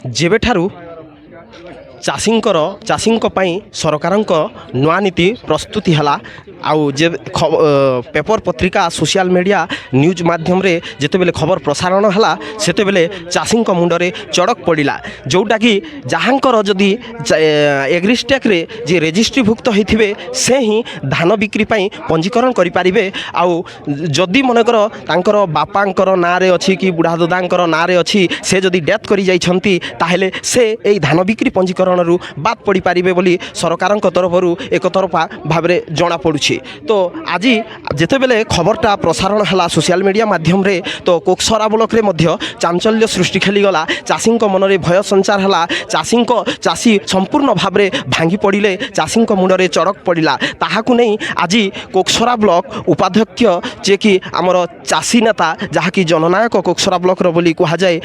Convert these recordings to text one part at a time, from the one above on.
जेबेठारु चाषींक पई सरकारंक नुआ नीति प्रस्तुति हला आउ जे पेपर पत्रिका सोशल मीडिया न्यूज माध्यम रे जेते बेले खबर प्रसारण हला सेते बेले चाषींक मुंडरे चड़क पड़िला जोटा कि जहाँकर जदि एग्रीस्टेक रे जे रेजिस्ट्रीभुक्त होइथिबे से ही धान बिक्री पई पंजीकरण करि पारिबे आउ जदि मनकर तांकर बापांकर नाँ रे अछि कि बुढ़ा दादांकर नाँ रे अछि से जदि डेथ करि जाइछंती ताहेले से एई धान बिक्री पंजीकरण रु बात पड़ी पारिबे बोली सरकारंक तरफरु एक तरफा भाबरे जना पड़ुछि। तो आज जेते बेले खबरटा प्रसारण हला सोशल मीडिया माध्यम रे तो कोकसरा ब्लॉक रे मध्य चांचल्य सृष्टि खेली गला चाषींक मनरे भय संचार हला चाषी संपूर्ण भाबरे भांगी पड़िले चाषींक मुंडरे चड़क पड़िला ताहाकु नै आज कोकसरा ब्लॉक उपाध्यक्ष जे कि आमर चाषी नेता जहा कि जननायक कोकसरा ब्लॉक रो बोली कहा जाए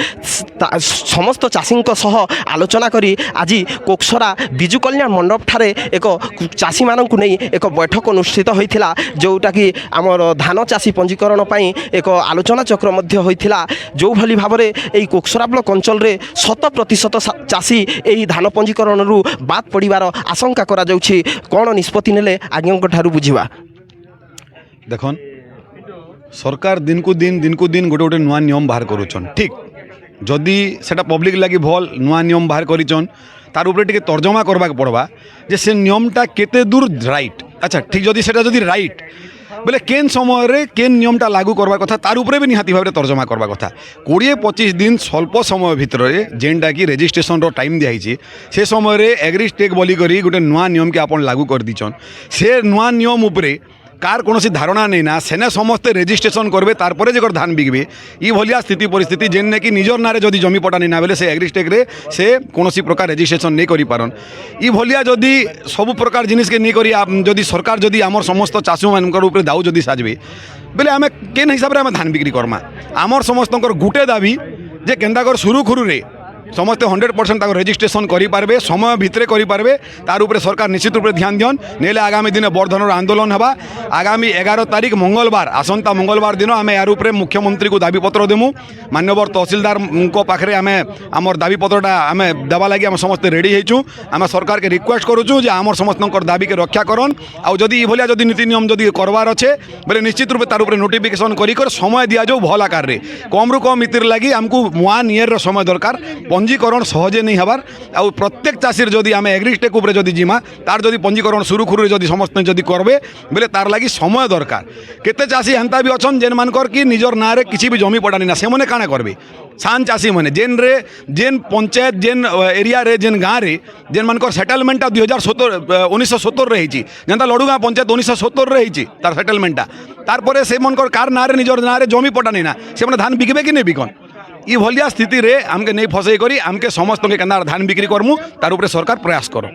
समस्त चाषींक सह आलोचना करी आज कोकसरा बिजु कल्याण मंडप ठारे एक चाषी मानकु नै एक बैठक अनुष्ठित होइथिला जोटा कि आमर धान चाषी पंजीकरण पई एक आलोचना चक्र मध्य होइथिला जो भली भाबरे एई कोकसरा ब्लॉक अंचल रे 100% चाषी एई धान पंजीकरण रु बात पड़िबार आशंका करा जाउछि कोन निष्पत्ति नेले आज्ञांक ठारु बुझिबा। देखन सरकार दिन को दिन गोटे गोटे नुआ नियम बाहर करूछन ठीक जदि सेटा पब्लिक लगी भल नुआ नियम बाहर करिछन तार उपरे टिके तर्जमा करबाक पड़वा जे से नियमटा केते दूर राइट अच्छा ठीक जदि सेटा जदि राइट बोले केन समय रे केन नियमटा लागू करबा कथा तार उपरे भी निहाती भाव तर्जमा करबा कथा 20-25 दिन स्वल्प समय भितर जेनटा कि रेजिस्ट्रेशन रो टाइम दिखाई से समय रे एग्रीस्टेक बोली करी गोटे नुआ नियम के आपण लागू कर दीछन से नुआ नियम उपरे कार कौन धारणा नहीं ना सेने समस्ते रेजिस्ट्रेशन करबे तारपरे जेकर धान बिकबे ई भलिया स्थिति परिस्थिति जेने कि निजर नारे जदि जमी पटा नहीं ना बेले से एग्रीस्टेक रे से कौन प्रकार रेजिस्ट्रेशन नहीं करि पारन ई भलिया जदि सब प्रकार जिनिस के नहीं करी जदि सरकार जदि आमर समस्त चाषी मानकर ऊपर दाऊ जदि साजबे बेले आमे केन हिसाब रे आमे धान बिक्री करमा आमर समस्तकर गुटे दाबी जे केंदाकर सुरुखुरु रे समस्ते 100% रेजिस्ट्रेशन करें समय भितर करें तार उपरे सरकार निश्चित रूप से ध्यान दियन नेले आगामी दिन बड़धनर आंदोलन हवा आगामी 11 तारीख मंगलवार आसंता मंगलवार दिन आम यार उपरे मुख्यमंत्री को दाबीपत्र देमु मान्यवर तहसीलदार पाखे आम आमर दाबीपत्रटा आम देवा लगी आम समस्ते रेडी होइछु आम सरकार के रिक्वेस्ट करूँ आमर समस्त दाबी के रक्षा करन आउ जदि इभलिया जदि नीति नियम जदि करवार अच्छे बोले निश्चित रूप तार उपरे नोटिफिकेशन कर समय दि जाऊ भल आकार रे कम रु कम इतिर लगी आमको 1 ईयर समय दरकार पंजीकरण सहजे नहीं हबार आउ प्रत्येक चाषीर जदि आम एग्रीस्टेक उपरे जदि जिमा तार जदि पंजीकरण सुरुखुरु जदि समस्त जदि करबे बेले तार लगी समय दरकार केते चाषी हेंता भी अछन जेन मानकर कि निजर नाँ रे किछि भी जमी पड़ानी ना से माने काना करबे सान चाषी माने जेन पंचायत जेन एरिया रे जेन गाँ रे जेन मानकर सेटलमेंटा 1970 रे हिची जेंता लडुगाँ पंचायत 1970 रे हिची तार सेटलमेंटा तार परे से मानकर कार नाँ रे निजर नाँ रे जमी पड़ानी ना से माने धान बिकबे कि नहीं बिकन ई भलिया स्थिति रे आमके नहीं फसई करी आमके समस्त के केंदा धान बिक्री करमु तार उपरे सरकार प्रयास करो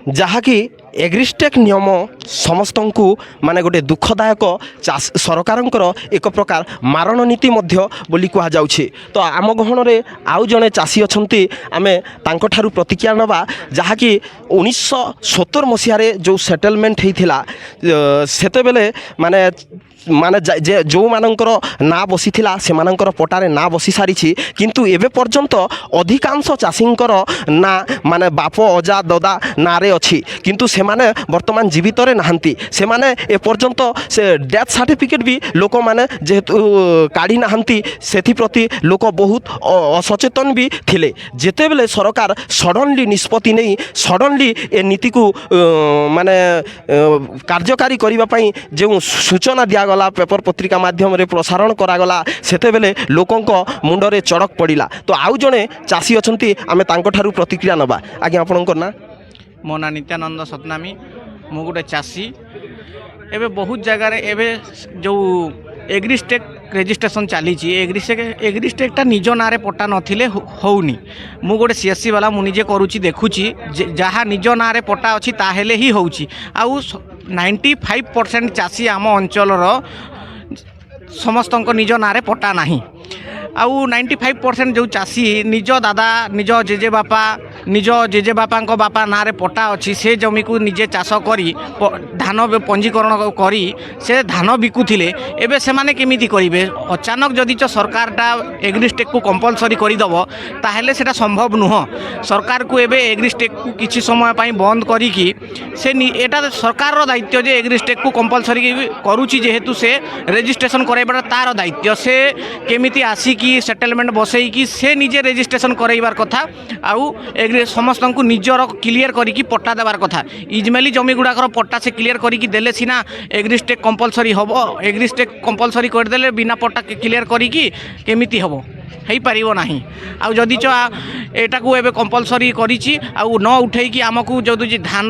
जहा कि एग्रीस्टेक नियम समस्त को माने गोटे दुखदायक सरकारंकर एक प्रकार मारण नीति मध्य बोली कहा जाउछि। तो आम गहन रे आउ जने चाषी अछंती आमे तांको ठारु प्रतिक्रिया नबा जहा कि 1970 मसीह रे जो सेटलमेंट हेथिला सेते बेले माने माने जो मानकर ना बसी थिला से मानकर पटारे ना बसी सारी किंतु एबे पर्यंत अधिकांश चाषींकर ना माने बाप अजा ददा ना रे अछि किंतु से माने वर्तमान जीवित रे नाहंती से माने ए पर्यंत से डेथ सर्टिफिकेट भी लोक माने जेहेतु काढ़ी नाहंती सेथि प्रति लोक बहुत असचेतन भी थिले जेते बेले सरकार सडनली निष्पत्ति नहीं सडनली ए नीति को माने कार्यकारी करिबा पई जे सूचना दिया गला पेपर पत्रिका माध्यम रे प्रसारण करागला सेते बेले लोकंक मुंडरे चड़क पड़िला। तो आउ जने चाषी अछंती आमे तांको ठारु प्रतिक्रिया नबा आगे आपनकर ना मो ना नित्यानंद सतनामी मु गोटे चाषी एबे बहुत जगह रे एबे जो एग्रीस्टेक रेजिस्ट्रेशन चली एग्रीस्टेकटा निज नाँ पट्टा नथिले होउनी मु गोटे सीएससी वाला मु निजे करूची देखुची जहाँ निज नाँ पट्टा अच्छी ताहेले ही होउची आउ 95% चाषी आम अंचल समस्त निज नाँ पट्टा नहीं आउ 95% जो चाषी निज दादा निज जेजे बापा बापा ना पट्टा अच्छी से जमी को निजे चाष करी धान पंजीकरण करी से धान बिकुले एबे से माने केमिति करिवे अचानक जदि सरकारटा एग्रीस्टेक को कंपलसरी करदेव ताहले सेटा संभव नुह सरकार को एबे एग्रीस्टेक को किछि समय पाई बंद करिकी से एटा सरकार रो दायित्व जे एग्रीस्टेक को कंपलसरी करूची जेहेतु से रजिस्ट्रेशन कराइबार तार दायित्व से केमिति आसिकी सेटलमेंट बसैकी से निजे रजिस्ट्रेशन कराइबार कथा आउ समस्त को निजर क्लियर करिकी पट्टा देवार कथा इजमेली जमी गुड़ाकर पट्टा से क्लियर करिकी देले सिना एग्रीस्टेक कंपलसरी हबो एग्रीस्टेक कंपलसरी करदेले बिना पट्टा क्लियर करिकी केमिति हबो हो पार ना आउ जदि एटा को एबे कंपलसरी करिछि आउ न उठेकी आमको जदि धान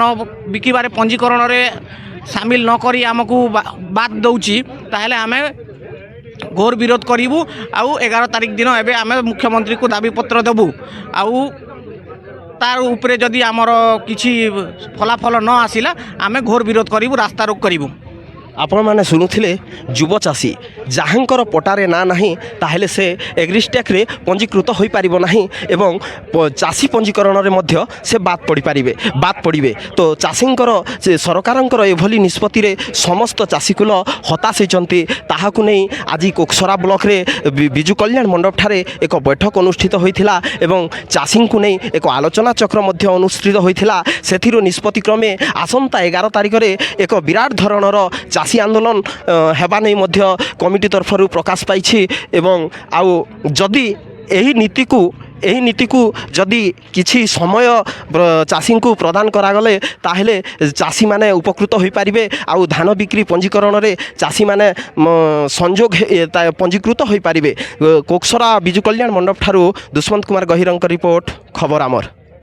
बिकिबारे पंजीकरण रे सामिल न करी आमको बात दउछि ताहले आमे घोर विरोध करूँ आउ 11 तारिख दिन एबे आमे मुख्यमंत्री को दाबीपत्र देबू आउ तार उपरे जदि आमर किछि फलाफल न आसिला आमे घोर विरोध करूँ रास्ता रोक करूँ आपण मैंने शुणुले युव चाषी जहाँकर पटारे ना नहीं ताहले से एग्रीस्टेक रे पंजीकृत हो पार ना एवं चाषी पंजीकरण रे मध्य से बात पड़े तो चाषींकर सरकारंकर एभली निष्पत्ति रे समस्त चाषीकूल हताश होती ताहाकु नहीं आज कोकसरा ब्लॉक रे विजु कल्याण मंडप ठारे एक बैठक अनुष्ठित होइथिला एवं चाषी को नहीं एक आलोचना चक्र मध्य अनुष्ठित होइथिला सेथिरो निष्पत्ति क्रमे आसंता 11 तारिख रे एक विराट धरणर चाषी आंदोलन हेबा नहीं मध्य कमिटी तरफ प्रकाश पाई एवं आउ जदि एही नीति को जदि किछि समय चाषी को प्रदान करागले ताहले चाषी माने उपकृत हो पारिबे आउ धान बिक्री पंजीकरण रे चाषी माने संजोग पंजीकृत हो पारिबे कोकसरा विजु कल्याण मंडप ठारू दुष्मंत कुमार गहिरंक रिपोर्ट खबर आमर।